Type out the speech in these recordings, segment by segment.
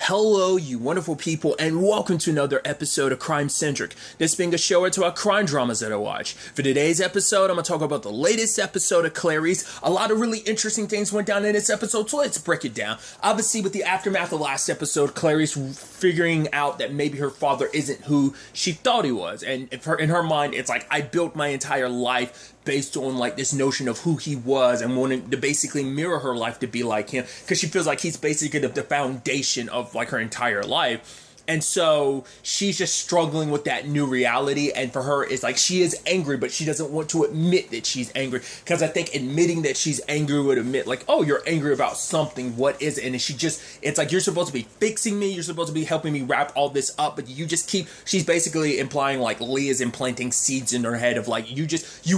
Hello, you wonderful people, and welcome to another episode of Crime Centric. This being a show into our crime dramas that I watch. For today's episode, I'm going to talk about the latest episode of Clarice. A lot of really interesting things went down in this episode, so let's break it down. Obviously, with the aftermath of last episode, Clarice figuring out that maybe her father isn't who she thought he was. And in her mind, it's like, I built my entire life based on like this notion of who he was and wanting to basically mirror her life to be like him, because she feels like he's basically the foundation of like her entire life. And so she's just struggling with that new reality. And for her, it's like she is angry, but she doesn't want to admit that she's angry. Because I think admitting that she's angry would admit like, oh, you're angry about something. What is it? And it's like, you're supposed to be fixing me. You're supposed to be helping me wrap all this up. But you just she's basically implying like Leah's implanting seeds in her head of like, you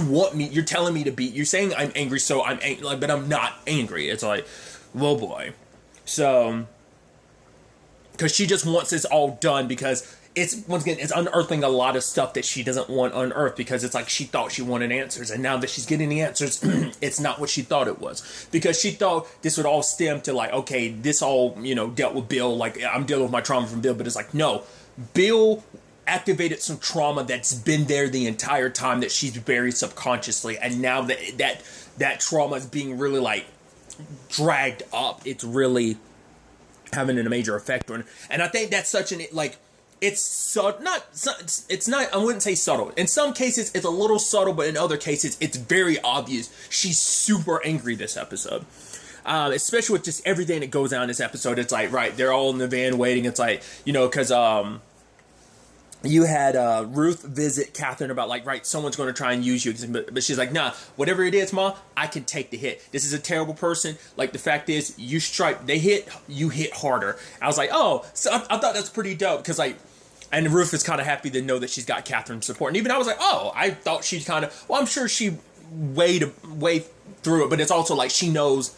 want me, you're telling me to be, you're saying I'm angry, so I'm angry, like, but I'm not angry. It's like, whoa boy. So, because she just wants this all done because it's, once again, it's unearthing a lot of stuff that she doesn't want unearthed, because it's like she thought she wanted answers, and now that she's getting the answers, it's not what she thought it was, because she thought this would all stem to like, okay, this all, dealt with Bill, like I'm dealing with my trauma from Bill, but it's like, no, Bill activated some trauma that's been there the entire time that she's buried subconsciously, and now that trauma is being really like dragged up, it's really having a major effect on it. And I think that's such an, like, it's not, I wouldn't say subtle. In some cases, it's a little subtle, but in other cases, it's very obvious. She's super angry this episode. Especially with just everything that goes on in this episode. It's like, right, they're all in the van waiting. It's like, because, you had Ruth visit Catherine about like, right, someone's going to try and use you, but she's like, nah, whatever it is, Ma, I can take the hit. This is a terrible person. Like, the fact is, you strike, they hit, you hit harder. I was like, oh, so I thought that's pretty dope, because like, and Ruth is kind of happy to know that she's got Catherine's support. And even I was like, oh, I thought she'd kind of, well, I'm sure she weighed through it, but it's also like she knows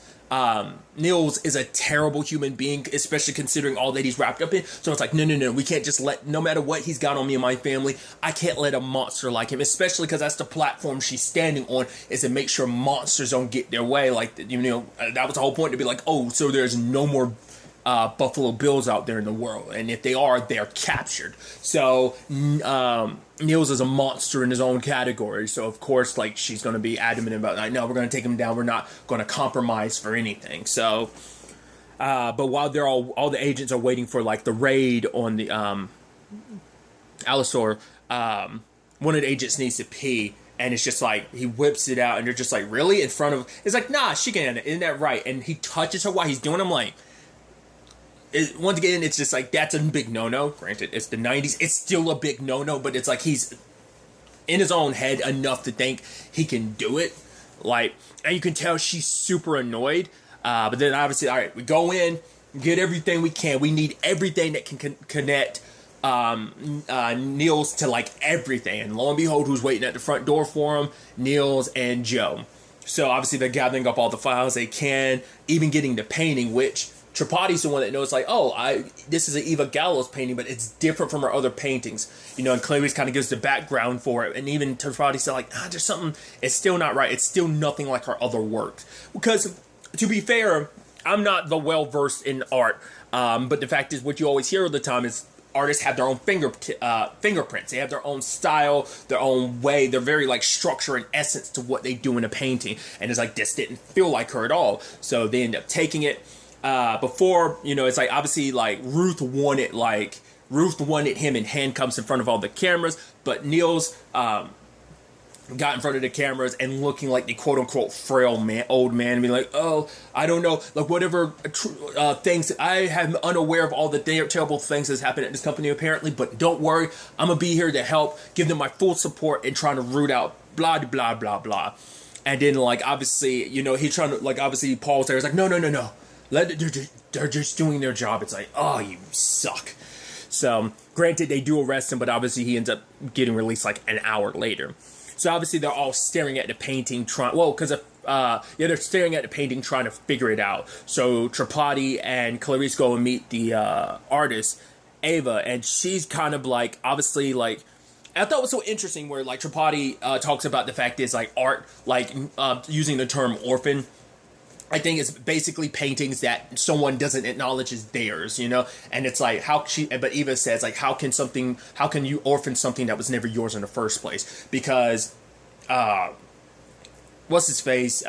Niels is a terrible human being, especially considering all that he's wrapped up in. So it's like, no, we can't just let, no matter what he's got on me and my family, I can't let a monster like him, especially because that's the platform she's standing on, is to make sure monsters don't get their way. Like, that was the whole point, to be like, oh, so there's no more Buffalo Bills out there in the world, and if they are, they're captured. So Niels is a monster in his own category, so of course, like, she's going to be adamant about, like, no, we're going to take him down, we're not going to compromise for anything. So but while they're all the agents are waiting for like the raid on the Allosaur, one of the agents needs to pee, and it's just like, he whips it out, and they're just like, really? In front of, it's like, nah, she can, isn't that right? And he touches her while he's doing it. I'm like, once again, it's just like, that's a big no-no. Granted, it's the 90s. It's still a big no-no, but it's like he's in his own head enough to think he can do it. Like, and you can tell she's super annoyed. But then obviously, all right, we go in, get everything we can. We need everything that can connect Niels to like everything. And lo and behold, who's waiting at the front door for him? Niels and Joe. So obviously they're gathering up all the files they can, even getting the painting, which Tripati's the one that knows, like, oh, this is an Eva Gallows painting, but it's different from her other paintings, and Clarice kind of gives the background for it, and even Tripati said, like, there's something, it's still not right, it's still nothing like her other works, because, to be fair, I'm not the well-versed in art, but the fact is, what you always hear all the time is, artists have their own fingerprints. They have their own style, their own way. They're very like structure and essence to what they do in a painting, and it's like, this didn't feel like her at all, so they end up taking it. Before, it's like, obviously, like, Ruth wanted him in handcuffs in front of all the cameras, but Niels, got in front of the cameras and looking like the quote-unquote frail old man, and be like, oh, I don't know, like, whatever things, I am unaware of all the terrible things that's happened at this company, apparently, but don't worry, I'm gonna be here to help, give them my full support, and trying to root out blah, blah, blah, blah. And then, like, obviously, he's trying to, like, obviously, Paul's there, he's like, no. They're just doing their job. It's like, oh, you suck. So, granted, they do arrest him, but obviously he ends up getting released like an hour later. So, obviously, they're all staring at the painting, they're staring at the painting, trying to figure it out. So, Tripati and Clarice go and meet the artist, Ava, and she's kind of like, obviously, like, I thought it was so interesting where, like, Tripati talks about the fact is, like, art, like, using the term orphan, I think it's basically paintings that someone doesn't acknowledge as theirs, you know? And it's like, but Eva says, like, how can you orphan something that was never yours in the first place? Because, what's his face?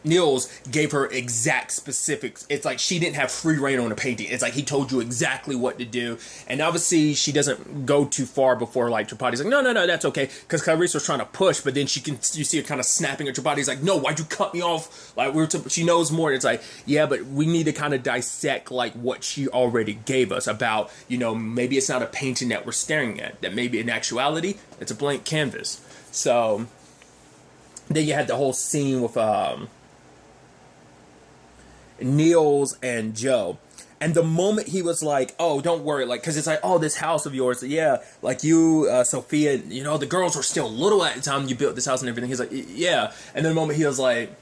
Niels gave her exact specifics. It's like she didn't have free reign on the painting. It's like he told you exactly what to do. And obviously she doesn't go too far before like Tripati's like, no, that's okay. Because Clarice was trying to push, but then you see her kind of snapping at Tripati's like, no, why'd you cut me off? Like she knows more. And it's like, yeah, but we need to kind of dissect like what she already gave us about, you know, maybe it's not a painting that we're staring at. That maybe in actuality, it's a blank canvas. So then you had the whole scene with Niels and Joe, and the moment he was like, oh, don't worry, like, because it's like, oh, this house of yours, yeah, like you, Sophia, you know, the girls were still little at the time you built this house and everything. He's like, yeah. And then the moment he was like,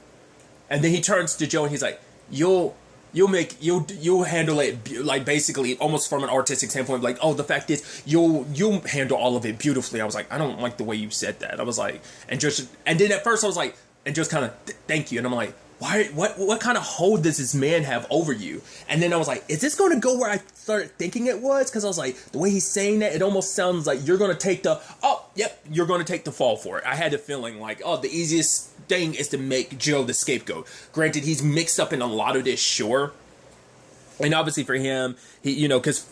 and then he turns to Joe and he's like, you'll handle it, like, basically almost from an artistic standpoint, like, oh, the fact is you'll handle all of it beautifully. I was like, I don't like the way you said that. I was like, and then at first I was like, and just kind of thank you, and I'm like, what kind of hold does this man have over you? And then I was like, is this going to go where I started thinking it was? Because I was like, the way he's saying that, it almost sounds like you're going to take you're going to take the fall for it. I had a feeling like, oh, the easiest thing is to make Joe the scapegoat. Granted, he's mixed up in a lot of this, sure. And obviously for him, he, you know, because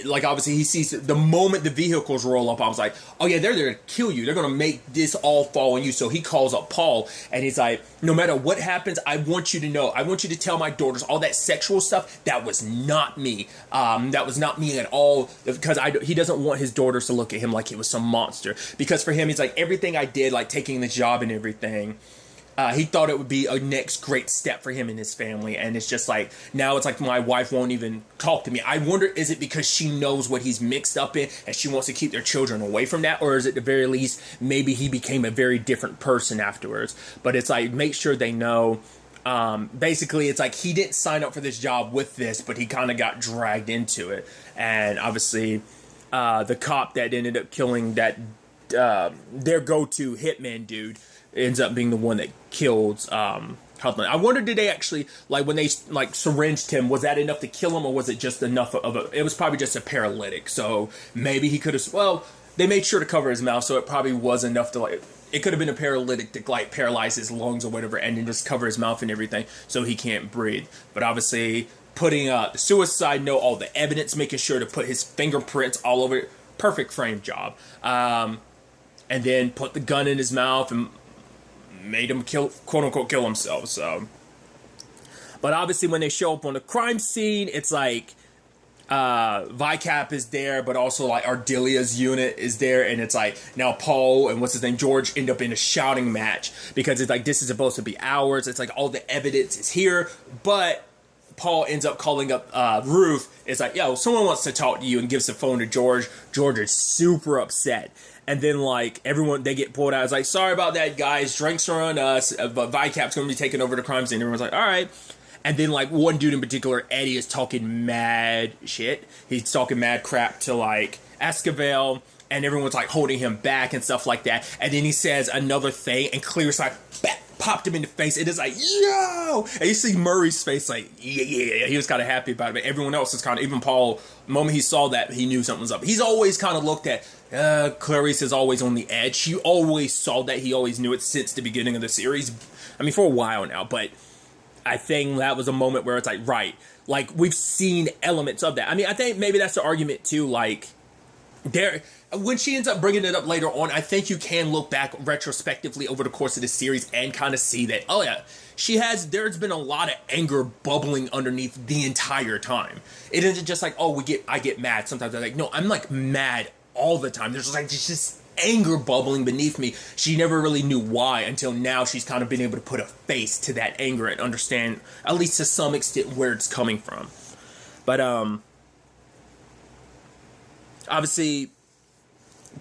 like obviously he sees the moment the vehicles roll up, I was like, oh yeah, they're there to kill you. They're going to make this all fall on you. So he calls up Paul and he's like, no matter what happens, I want you to know, I want you to tell my daughters all that sexual stuff. That was not me. That was not me at all, because he doesn't want his daughters to look at him like he was some monster, because for him, he's like, everything I did, like taking the job and everything, he thought it would be a next great step for him and his family. And it's just like, now it's like my wife won't even talk to me. I wonder, is it because she knows what he's mixed up in and she wants to keep their children away from that? Or is it at the very least, maybe he became a very different person afterwards? But it's like, make sure they know. Basically, it's like he didn't sign up for this job with this, but he kind of got dragged into it. And obviously, the cop that ended up killing that their go-to hitman dude ends up being the one that killed Hudlin. I wonder, did they actually, like, when they, like, syringed him, was that enough to kill him, or was it just enough of a, it was probably just a paralytic, so maybe he could have, well, they made sure to cover his mouth, so it probably was enough to, like, it could have been a paralytic to, like, paralyze his lungs or whatever, and then just cover his mouth and everything, so he can't breathe. But obviously, putting the suicide note, all the evidence, making sure to put his fingerprints all over it, perfect frame job. And then put the gun in his mouth and made him quote unquote kill himself. So, but obviously when they show up on the crime scene, it's like VICAP is there, but also like Ardelia's unit is there, and it's like now Paul and what's his name, George, end up in a shouting match because it's like, this is supposed to be ours. It's like all the evidence is here, but Paul ends up calling up Ruth. It's like, yo, someone wants to talk to you, and gives the phone to George. George is super upset. And then, like, everyone, they get pulled out. It's like, sorry about that, guys. Drinks are on us, but VICAP's going to be taking over the crime scene. Everyone's like, all right. And then, like, one dude in particular, Eddie, is talking mad shit. He's talking mad crap to, like, Esquivel, and everyone's, like, holding him back and stuff like that. And then he says another thing, and Clarice, like, popped him in the face. It is like, yo! And you see Murray's face, like, yeah. He was kind of happy about it. But everyone else is kind of, even Paul, the moment he saw that, he knew something was up. He's always kind of looked at, Clarice is always on the edge. He always saw that. He always knew it since the beginning of the series. I mean, for a while now. But I think that was a moment where it's like, right. Like, we've seen elements of that. I mean, I think maybe that's the argument, too. Like, when she ends up bringing it up later on, I think you can look back retrospectively over the course of the series and kind of see that, oh yeah, there's been a lot of anger bubbling underneath the entire time. It isn't just like, oh, I get mad. Sometimes I'm like, no, I'm like mad all the time. There's just anger bubbling beneath me. She never really knew why until now. She's kind of been able to put a face to that anger and understand, at least to some extent, where it's coming from. But, obviously,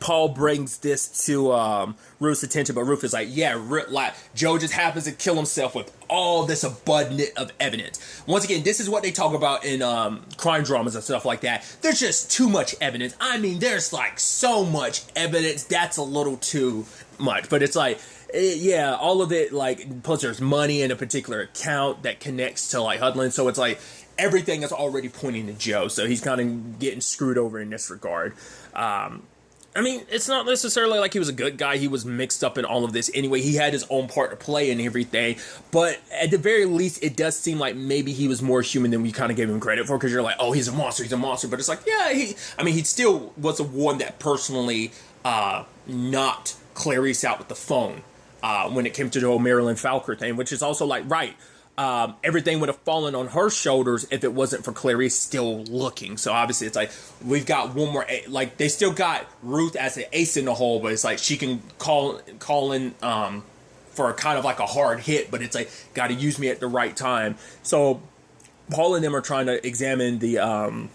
Paul brings this to Ruth's attention, but Ruth is like, yeah, like, Joe just happens to kill himself with all this abundance of evidence. Once again, this is what they talk about in crime dramas and stuff like that. There's just too much evidence. I mean, there's like so much evidence, that's a little too much. But it's like, yeah, all of it, like, plus there's money in a particular account that connects to, like, Hudlin, so it's like, everything is already pointing to Joe, so he's kind of getting screwed over in this regard. I mean, it's not necessarily like he was a good guy. He was mixed up in all of this anyway. He had his own part to play and everything. But at the very least, it does seem like maybe he was more human than we kind of gave him credit for. Because you're like, oh, he's a monster. He's a monster. But it's like, yeah, he still was the one that personally knocked Clarice out with the phone when it came to the whole Marilyn Falker thing. Which is also like, right. Everything would have fallen on her shoulders if it wasn't for Clarice still looking. So obviously it's like, we've got one more, like, they still got Ruth as an ace in the hole, but it's like she can call in for a kind of like a hard hit, but it's like, got to use me at the right time. So Paul and them are trying to examine the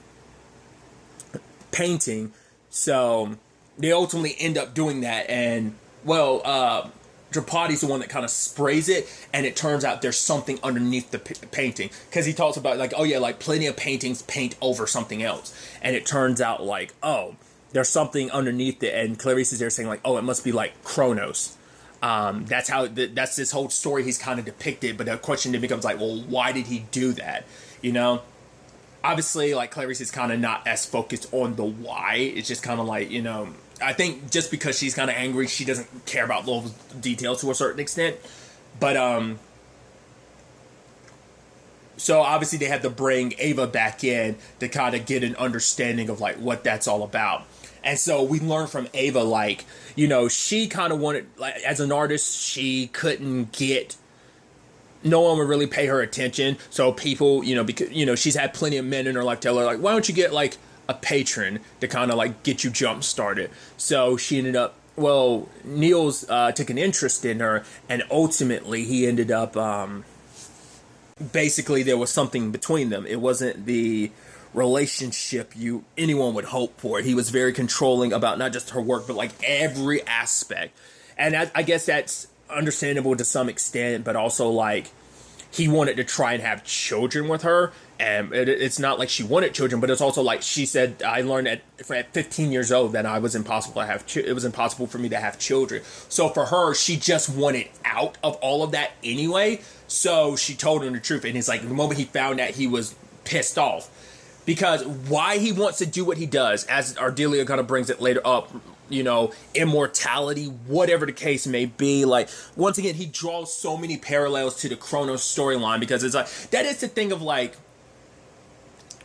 painting. So they ultimately end up doing that, and well, Drapati's the one that kind of sprays it, and it turns out there's something underneath the painting, because he talks about like, oh yeah, like plenty of paintings paint over something else, and it turns out like, oh, there's something underneath it, and Clarice is there saying like, oh, it must be like Kronos. That's how that's this whole story he's kind of depicted, but the question then becomes like, well, why did he do that? You know, obviously like Clarice is kind of not as focused on the why. It's just kind of like, you know, I think just because she's kind of angry, she doesn't care about those details to a certain extent. But, so obviously they had to bring Ava back in to kind of get an understanding of, like, what that's all about. And so we learned from Ava, like, you know, she kind of wanted, like, as an artist, she couldn't get, no one would really pay her attention. So people, you know, because, you know, she's had plenty of men in her life tell her, like, why don't you get, like, a patron to kind of like get you jump started. So she ended up, well, Niels took an interest in her, and ultimately he ended up basically there was something between them. It wasn't the relationship anyone would hope for. He was very controlling about not just her work, but like every aspect. And I guess that's understandable to some extent, but also like he wanted to try and have children with her. And it's not like she wanted children, but it's also like she said, I learned at 15 years old that it was impossible for me to have children. So for her, she just wanted out of all of that anyway. So she told him the truth. And it's like the moment he found out, he was pissed off. Because why he wants to do what he does, as Ardelia kind of brings it later up, you know, immortality, whatever the case may be. Like, once again, he draws so many parallels to the Kronos storyline, because it's like, that is the thing of like,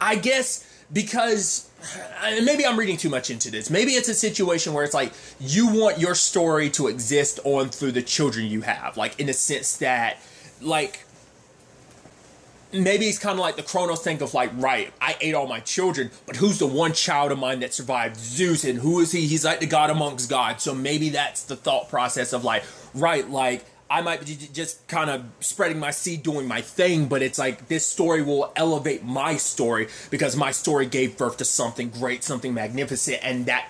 I guess because maybe I'm reading too much into this. Maybe it's a situation where it's like you want your story to exist on through the children you have. Like, in the sense that, like, maybe it's kind of like the Kronos thing of like, right, I ate all my children, but who's the one child of mine that survived Zeus, and who is he? He's like the god amongst gods. So maybe that's the thought process of like, right, like, I might be just kind of spreading my seed, doing my thing, but it's like this story will elevate my story because my story gave birth to something great, something magnificent, and that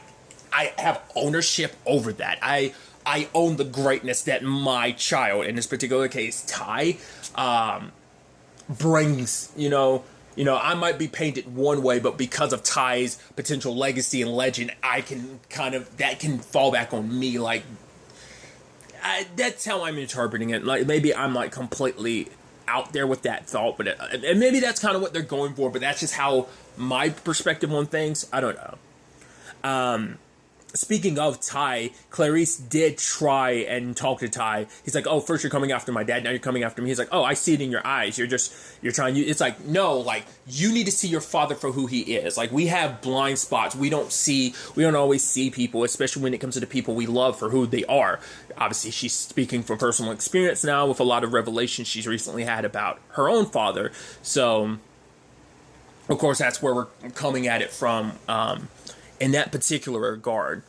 I have ownership over that. I own the greatness that my child, in this particular case, Ty, brings. You know, I might be painted one way, but because of Ty's potential legacy and legend, I can that can fall back on me, like. That's how I'm interpreting it. Like, maybe I'm like completely out there with that thought, but and maybe that's kind of what they're going for. But that's just how my perspective on things. I don't know. Speaking of Ty, Clarice did try and talk to Ty. He's like, oh, first you're coming after my dad, now you're coming after me. He's like, oh, I see it in your eyes. You're trying, it's like, no, like, you need to see your father for who he is. Like, we have blind spots. We don't always see people, especially when it comes to the people we love for who they are. Obviously, she's speaking from personal experience now with a lot of revelations she's recently had about her own father. So, of course, that's where we're coming at it from, in that particular regard.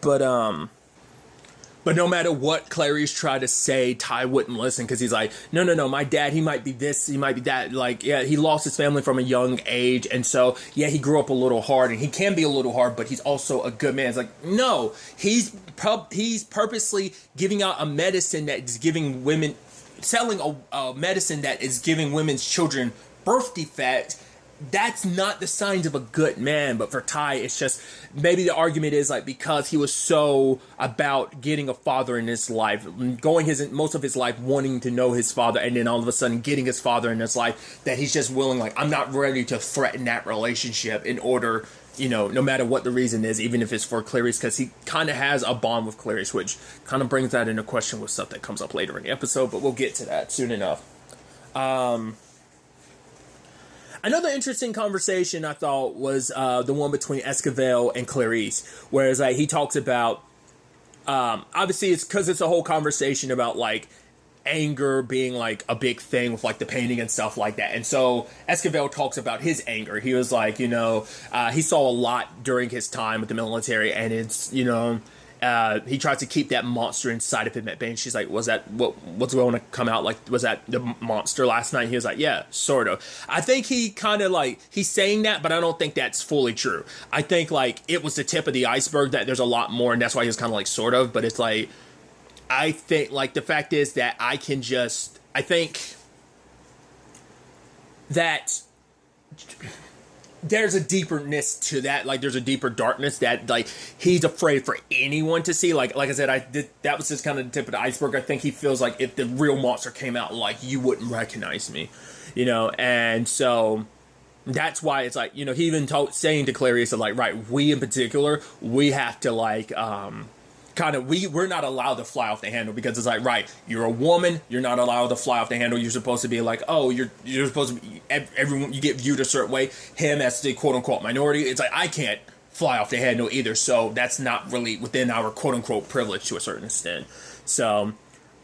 But no matter what Clarice tried to say, Ty wouldn't listen, because he's like, no, my dad, he might be this, he might be that. Like, yeah, he lost his family from a young age, and so, yeah, he grew up a little hard, and he can be a little hard, but he's also a good man. It's like, no, he's purposely giving out a medicine that is giving women, selling a medicine that is giving women's children birth defects, that's not the signs of a good man. But for Ty, it's just maybe the argument is like because he was so about getting a father in his life, going most of his life wanting to know his father, and then all of a sudden getting his father in his life, that he's just willing, like, I'm not ready to threaten that relationship in order, no matter what the reason is, even if it's for Clarice, because he kind of has a bond with Clarice, which kind of brings that into question with stuff that comes up later in the episode, but we'll get to that soon enough. Another interesting conversation I thought was the one between Esquivel and Clarice, whereas like he talks about, obviously it's because it's a whole conversation about like anger being like a big thing with like the painting and stuff like that. And so Esquivel talks about his anger. He was like, he saw a lot during his time with the military, and it's, he tries to keep that monster inside of him at bay. And she's like, was that what's going to come out? Like, was that the monster last night? He was like, yeah, sort of. I think he kind of like, he's saying that, but I don't think that's fully true. I think like it was the tip of the iceberg, that there's a lot more, and that's why he was kind of like sort of, but it's like, I think like the fact is that I think that there's a deeperness to that, like there's a deeper darkness that like he's afraid for anyone to see. Like I said, that was just kind of the tip of the iceberg. I think he feels like if the real monster came out, like you wouldn't recognize me, and so that's why it's like, he even saying to Clarice like, right, we in particular, we have to like we're not allowed to fly off the handle, because it's like, right, you're a woman, you're not allowed to fly off the handle. You're supposed to be like, oh, you're supposed to be, everyone, you get viewed a certain way. Him as the quote unquote minority, it's like, I can't fly off the handle either, so that's not really within our quote unquote privilege to a certain extent. So,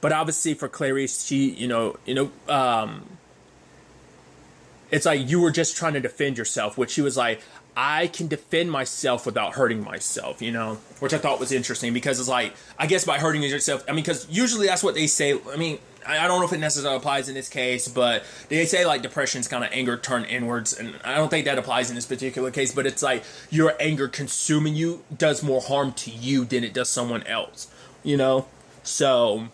but obviously for Clarice, she, it's like, you were just trying to defend yourself, which she was like, I can defend myself without hurting myself, which I thought was interesting, because it's like, I guess by hurting yourself, because usually that's what they say. I don't know if it necessarily applies in this case, but they say like depression is kind of anger turned inwards, and I don't think that applies in this particular case, but it's like your anger consuming you does more harm to you than it does someone else, so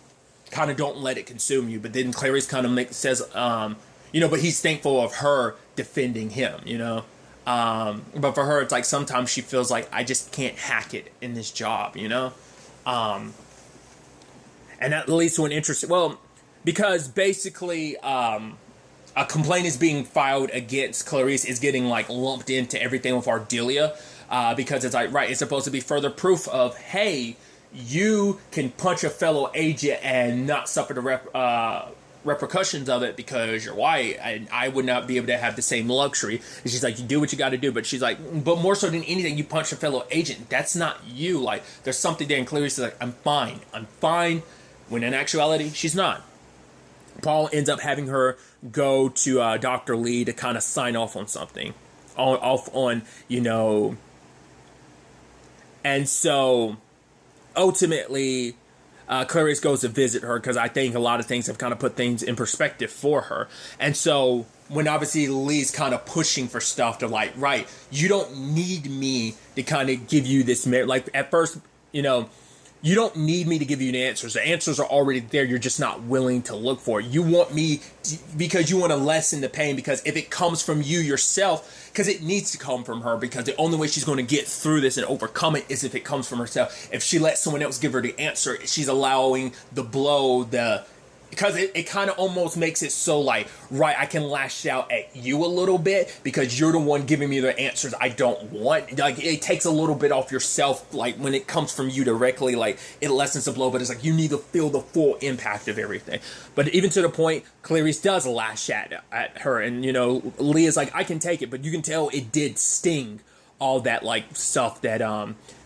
kind of don't let it consume you. But then Clarice kind of says, but he's thankful of her defending him, but for her, it's like sometimes she feels like, I just can't hack it in this job, and that leads to an interesting, because basically a complaint is being filed against Clarice, is getting like lumped into everything with Ardelia, because it's like, right, it's supposed to be further proof of, hey, you can punch a fellow agent and not suffer the repercussions of it because you're white, and I would not be able to have the same luxury. And she's like, you do what you got to do, but she's like, but more so than anything, you punch a fellow agent, that's not you. Like, there's something there. And Clarice is like, I'm fine, when in actuality she's not. Paul ends up having her go to Dr. Lee to kind of sign off on something, and so ultimately Clarice goes to visit her, because I think a lot of things have kind of put things in perspective for her. And so when obviously Lee's kind of pushing for stuff to like, right, you don't need me to kind of give you this, like at first, you don't need me to give you the answers. The answers are already there. You're just not willing to look for it. You want me because you want to lessen the pain, because if it comes from you yourself, because it needs to come from her, because the only way she's going to get through this and overcome it is if it comes from herself. If she lets someone else give her the answer, she's allowing the blow, because it kind of almost makes it so like, right, I can lash out at you a little bit because you're the one giving me the answers I don't want. Like, it takes a little bit off yourself, like when it comes from you directly, like it lessens the blow, but it's like you need to feel the full impact of everything. But even to the point, Clarice does lash at her, and Lee is like, I can take it, but you can tell it did sting. All that like stuff that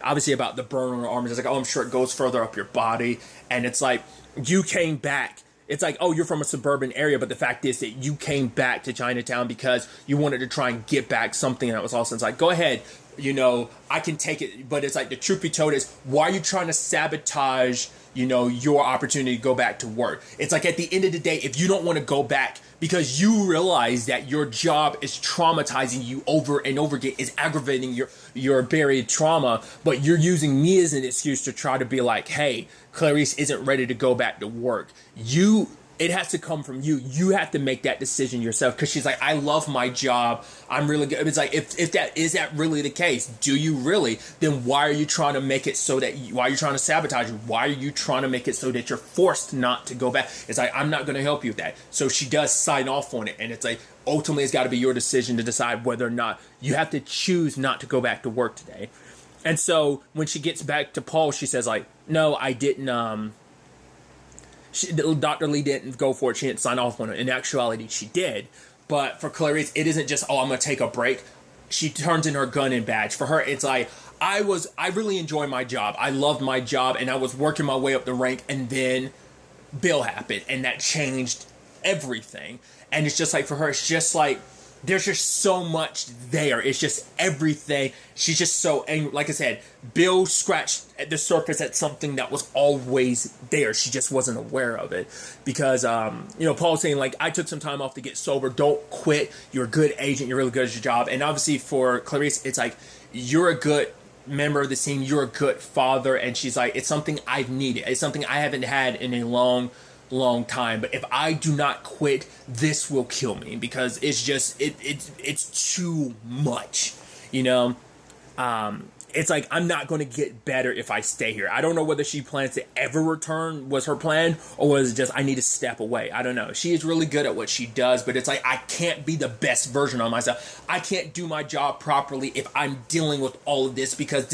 obviously about the burn on her arm, it's like, oh, I'm sure it goes further up your body, and it's like, you came back. It's like, oh, you're from a suburban area, but the fact is that you came back to Chinatown because you wanted to try and get back something that was awesome. It's like, go ahead, I can take it. But it's like, the truth be told is, why are you trying to sabotage, your opportunity to go back to work? It's like, at the end of the day, if you don't want to go back because you realize that your job is traumatizing you over and over again, is aggravating your buried trauma, but you're using me as an excuse to try to be like, hey, Clarice isn't ready to go back to work. You it has to come from you. You have to make that decision yourself. Because she's like, I love my job. I'm really good. It's like, if that really the case? Do you really? Then why are you trying to make it so that why are you trying to sabotage you? Why are you trying to make it so that you're forced not to go back? It's like, I'm not going to help you with that. So she does sign off on it. And it's like, ultimately, it's got to be your decision to decide whether or not you have to choose not to go back to work today. And so when she gets back to Paul, she says like, no, I didn't, Dr. Lee didn't go for it. She didn't sign off on it. In actuality, she did. But for Clarice, it isn't just, oh, I'm going to take a break. She turns in her gun and badge. For her, it's like, I really enjoy my job. I loved my job, and I was working my way up the rank, and then Bill happened, and that changed everything. And it's just like, for her, it's just like, there's just so much there. It's just everything. She's just so angry. Like I said, Bill scratched at the surface at something that was always there. She just wasn't aware of it. Because, Paul's saying, like, I took some time off to get sober. Don't quit. You're a good agent. You're really good at your job. And obviously for Clarice, it's like, you're a good member of the team. You're a good father. And she's like, it's something I've needed. It's something I haven't had in a long time, but if I do not quit, this will kill me, because it's just it's too much, it's like, I'm not going to get better if I stay here. I don't know whether she plans to ever return, was her plan, or was it just, I need to step away. I don't know. She is really good at what she does, but it's like, I can't be the best version of myself. I can't do my job properly if I'm dealing with all of this, because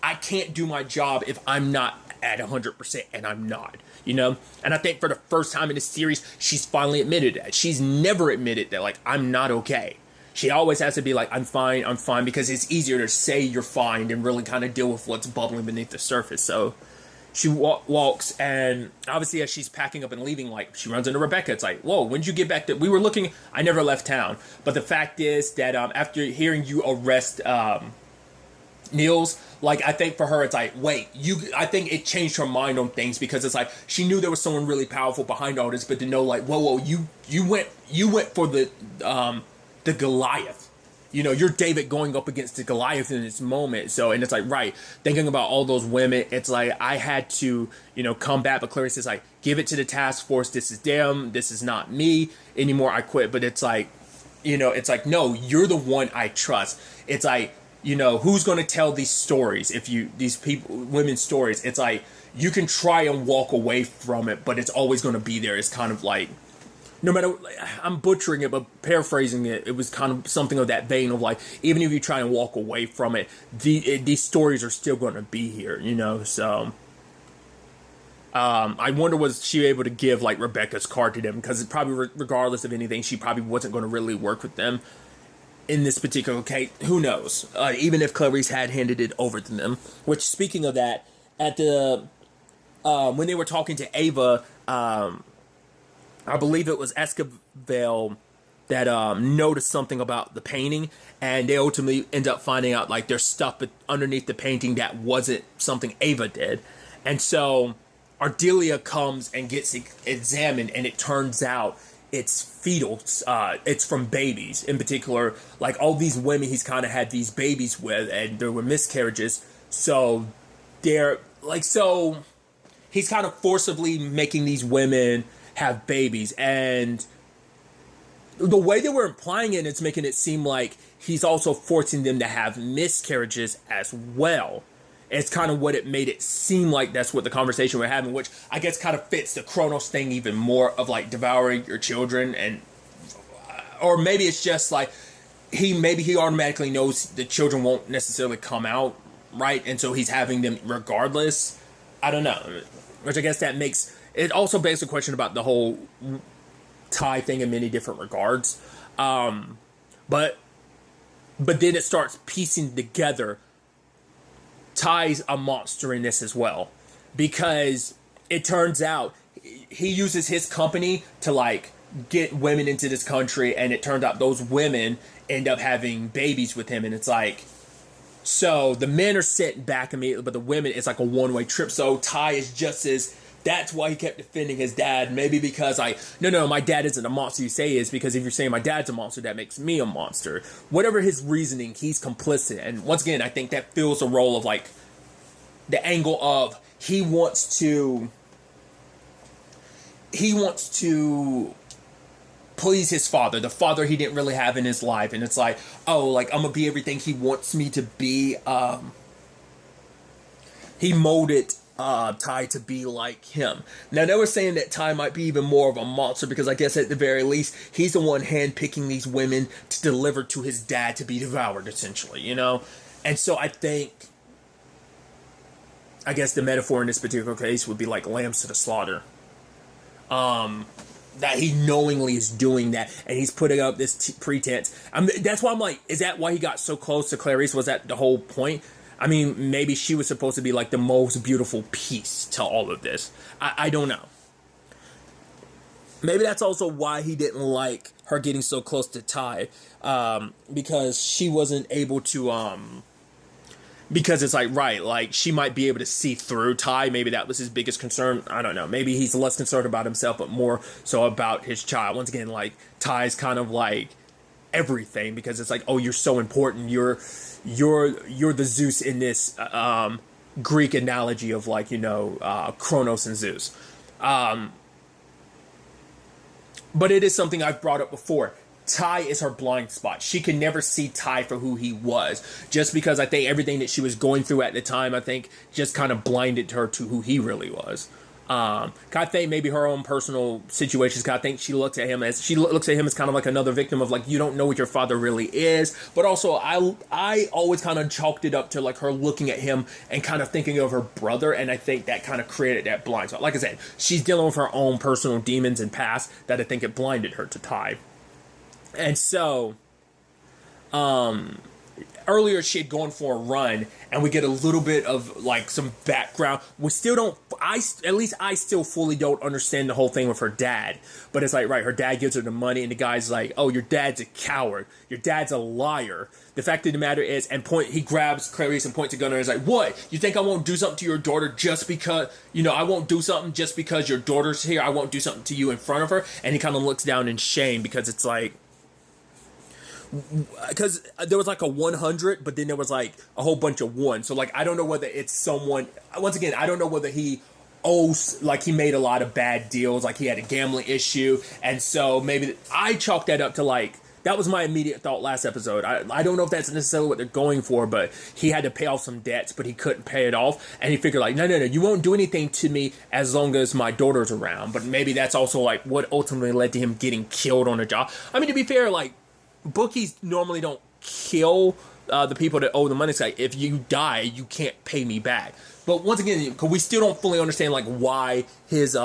I can't do my job if I'm not at 100%, and I'm not, And I think for the first time in the series, she's finally admitted that. She's never admitted that, like, I'm not okay. She always has to be like, I'm fine, because it's easier to say you're fine than really kind of deal with what's bubbling beneath the surface. So she walks, and obviously as she's packing up and leaving, like, she runs into Rebecca. It's like, whoa, when did you get back to... I never left town. But the fact is that after hearing you arrest Niels, like, I think for her, it's like, wait, I think it changed her mind on things, because it's like, she knew there was someone really powerful behind all this, but to know, like, whoa, you went for the Goliath. You're David going up against the Goliath in this moment. So, and it's like, right, thinking about all those women, it's like, I had to, come back, but Clarice is like, give it to the task force. This is them. This is not me anymore. I quit. But it's like, no, you're the one I trust. It's like, who's going to tell these stories? Women's stories, it's like, you can try and walk away from it, but it's always going to be there. It's kind of like, no matter, I'm butchering it, but paraphrasing it, it was kind of something of that vein of like, even if you try and walk away from it, these stories are still going to be here, so... I wonder, was she able to give, like, Rebecca's card to them? Because it probably, regardless of anything, she probably wasn't going to really work with them in this particular case. Who knows? Even if Clarice had handed it over to them. Which, speaking of that, at the when they were talking to Ava, I believe it was Esquivel that noticed something about the painting, and they ultimately end up finding out, like, there's stuff underneath the painting that wasn't something Ava did. And so Ardelia comes and gets examined, and it turns out it's fetal. It's from babies. In particular, like, all these women he's kind of had these babies with, and there were miscarriages. So they're like, so he's kind of forcibly making these women have babies. And the way they were implying it, it's making it seem like he's also forcing them to have miscarriages as well. It's kind of what it made it seem like. That's what the conversation we're having, which I guess kind of fits the Kronos thing even more, of like devouring your children. And or maybe it's just like he automatically knows the children won't necessarily come out, right? And so he's having them regardless. I don't know. Which I guess that makes it also begs the question about the whole Ty thing in many different regards. But then it starts piecing together. Ty's a monster in this as well, because it turns out he uses his company to, like, get women into this country, and it turned out those women end up having babies with him, and it's like, so the men are sent back immediately, but the women, it's like a one-way trip. So Ty is just as, that's why he kept defending his dad, maybe because no, my dad isn't a monster you say he is, because if you're saying my dad's a monster, that makes me a monster. Whatever his reasoning, he's complicit. And once again, I think that fills a role of, like, the angle of he wants to he wants to please his father, the father he didn't really have in his life. And it's like, oh, like, I'm gonna be everything he wants me to be. He molded Ty to be like him. Now, they were saying that Ty might be even more of a monster because I guess at the very least, he's the one handpicking these women to deliver to his dad to be devoured, essentially, you know? And so I guess the metaphor in this particular case would be like lambs to the slaughter. That he knowingly is doing that, and he's putting up this pretense. That's why I'm like, is that why he got so close to Clarice? Was that the whole point? I mean, maybe she was supposed to be like the most beautiful piece to all of this. I don't know. Maybe that's also why he didn't like her getting so close to Ty, because she wasn't able to, because it's like, right, like, she might be able to see through Ty. Maybe that was his biggest concern. I don't know. Maybe he's less concerned about himself, but more so about his child. Once again, like, Ty's kind of like everything, because it's like, oh, you're so important. You're the Zeus in this Greek analogy of, like, you know, Kronos and Zeus. But it is something I've brought up before. Ty is her blind spot. She could never see Ty for who he was, just because I think everything that she was going through at the time, I think, just kind of blinded her to who he really was. I think maybe her own personal situations. I think she looks at him as kind of like another victim of, like, you don't know what your father really is. But also, I always kind of chalked it up to, like, her looking at him and kind of thinking of her brother, and I think that kind of created that blind spot. Like I said, she's dealing with her own personal demons and past that I think it blinded her to Ty. And so, earlier she had gone for a run, and we get a little bit of, like, some background. We still don't, at least I still fully don't understand the whole thing with her dad. But it's like, right, her dad gives her the money, and the guy's like, oh, your dad's a coward. Your dad's a liar. The fact of the matter is, he grabs Clarice and points a gun at her and is like, what? You think I won't do something to your daughter just because, you know, I won't do something just because your daughter's here? I won't do something to you in front of her? And he kind of looks down in shame, because it's like, because there was like a 100, but then there was like a whole bunch of ones. So, like, I don't know whether it's someone, once again, I don't know whether he owes, like, he made a lot of bad deals, like he had a gambling issue. And so maybe I chalked that up to, like, that was my immediate thought last episode. I don't know if that's necessarily what they're going for, but he had to pay off some debts, but he couldn't pay it off. And he figured, like, no, you won't do anything to me as long as my daughter's around. But maybe that's also, like, what ultimately led to him getting killed on a job. I mean, to be fair, like, bookies normally don't kill the people that owe the money. It's like, if you die, you can't pay me back. But once again, because we still don't fully understand, like, why his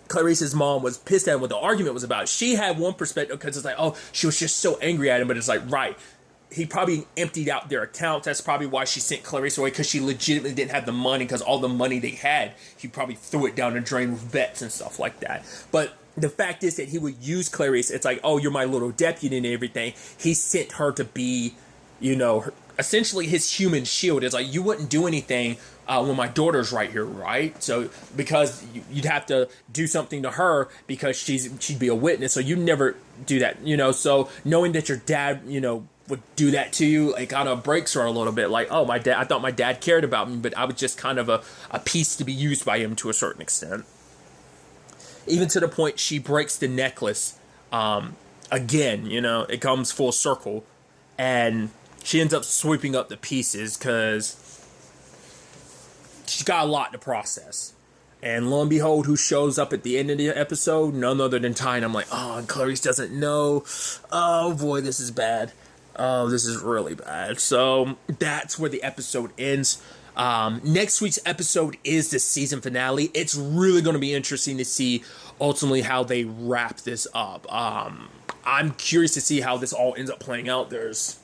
Clarice's mom was pissed at him, what the argument was about. She had one perspective, because it's like, oh, she was just so angry at him. But it's like, right, he probably emptied out their accounts. That's probably why she sent Clarice away, because she legitimately didn't have the money, because all the money they had, he probably threw it down the drain with bets and stuff like that. But the fact is that he would use Clarice. It's like, oh, you're my little deputy and everything. He sent her to be, you know, essentially his human shield. It's like, you wouldn't do anything when my daughter's right here, right? So, because you'd have to do something to her because she'd be a witness. So you never do that, you know. So knowing that your dad, you know, would do that to you, it kind of breaks her a little bit. Like, oh, I thought my dad cared about me, but I was just kind of a piece to be used by him to a certain extent. Even to the point she breaks the necklace again, you know, it comes full circle. And she ends up sweeping up the pieces because she's got a lot to process. And lo and behold, who shows up at the end of the episode? None other than Ty. And I'm like, oh, and Clarice doesn't know. Oh, boy, this is bad. Oh, this is really bad. So that's where the episode ends. Next week's episode is the season finale. It's really going to be interesting to see ultimately how they wrap this up. I'm curious to see how this all ends up playing out. There's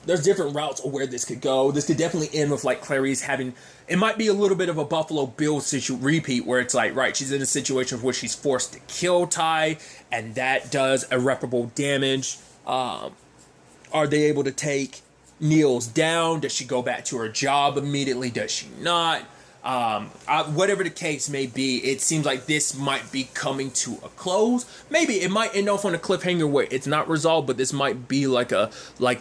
different routes of where this could go. This could definitely end with, like, Clarice having, it might be a little bit of a Buffalo Bill repeat, where it's like, right, she's in a situation where she's forced to kill Ty, and that does irreparable damage. Are they able to take Niels down? Does she go back to her job immediately? Does she not? Whatever the case may be, it seems like this might be coming to a close. Maybe it might end off on a cliffhanger where it's not resolved, but this might be like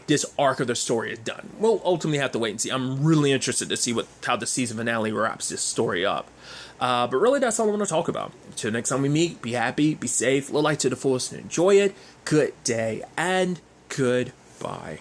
this arc of the story is done. We'll ultimately have to wait and see. I'm really interested to see how the season finale wraps this story up. But really, that's all I want to talk about. Until next time we meet, be happy, be safe, live life to the fullest, and enjoy it. Good day and goodbye.